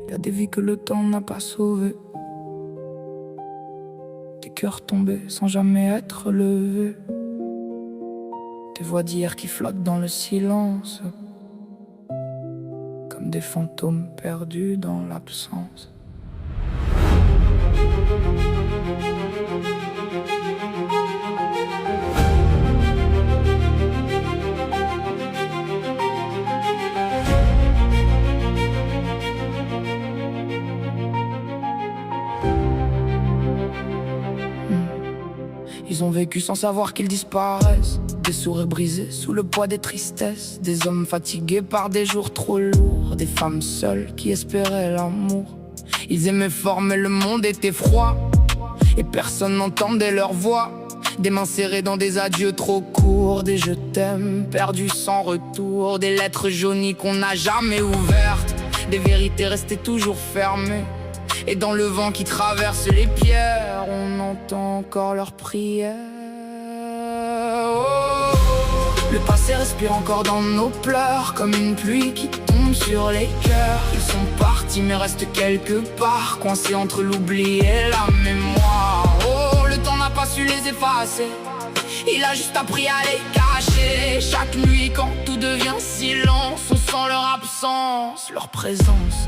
Y a des vies que le temps n'a pas sauvées, des cœurs tombés sans jamais être levés, des voix d'hier qui flottent dans le silence, comme des fantômes perdus dans l'absence. Ils ont vécu sans savoir qu'ils disparaissent, des sourires brisés sous le poids des tristesses, des hommes fatigués par des jours trop lourds, des femmes seules qui espéraient l'amour. Ils aimaient fort mais le monde était froid et personne n'entendait leur voix. Des mains serrées dans des adieux trop courts, des je t'aime perdus sans retour, des lettres jaunies qu'on n'a jamais ouvertes, des vérités restées toujours fermées. Et dans le vent qui traverse les pierres, on entend encore leurs prières. Oh, le passé respire encore dans nos pleurs, comme une pluie qui tombe sur les cœurs. Ils sont partis mais restent quelque part, coincés entre l'oubli et la mémoire. Oh, le temps n'a pas su les effacer, il a juste appris à les cacher. Chaque nuit quand tout devient silence, on sent leur absence, leur présence.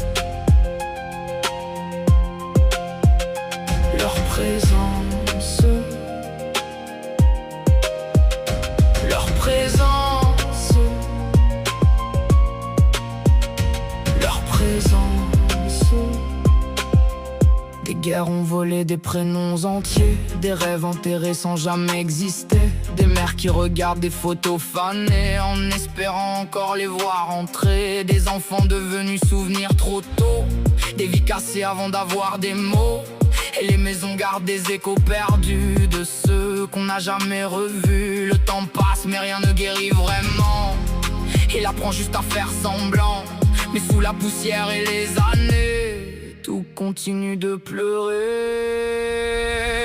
Leur présence, leur présence, leur présence. Des guerres ont volé des prénoms entiers, des rêves enterrés sans jamais exister, des mères qui regardent des photos fanées en espérant encore les voir entrer, des enfants devenus souvenirs trop tôt, des vies cassées avant d'avoir des mots. Et les maisons gardent des échos perdus de ceux qu'on n'a jamais revus. Le temps passe mais rien ne guérit vraiment, il apprend juste à faire semblant. Mais sous la poussière et les années, tout continue de pleurer.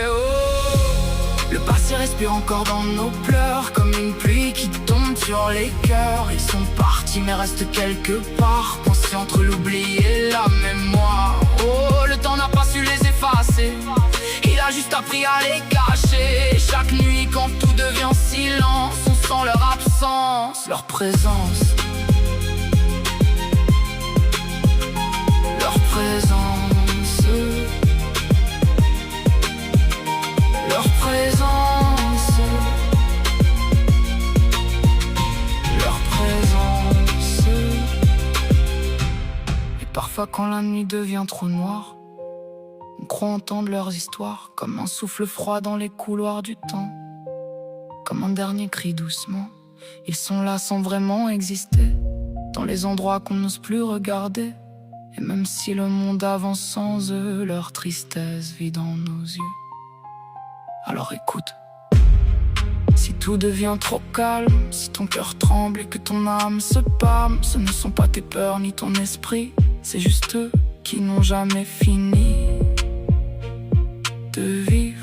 Oh, le passé respire encore dans nos pleurs, comme une pluie qui tombe sur les cœurs. Ils sont partis mais restent quelque part, coincés entre l'oubli et la mémoire. Oh, le temps n'a pas su les effacer, il a juste appris à les cacher. Chaque nuit quand tout devient silence, on sent leur absence, leur présence. Leur présence. Leur présence. Leur présence. Et parfois quand la nuit devient trop noire, on croit entendre leurs histoires, comme un souffle froid dans les couloirs du temps, comme un dernier cri doucement. Ils sont là sans vraiment exister, dans les endroits qu'on n'ose plus regarder. Et même si le monde avance sans eux, leur tristesse vit dans nos yeux. Alors écoute, si tout devient trop calme, si ton cœur tremble et que ton âme se pâme, ce ne sont pas tes peurs ni ton esprit, c'est juste eux qui n'ont jamais fini de vivre.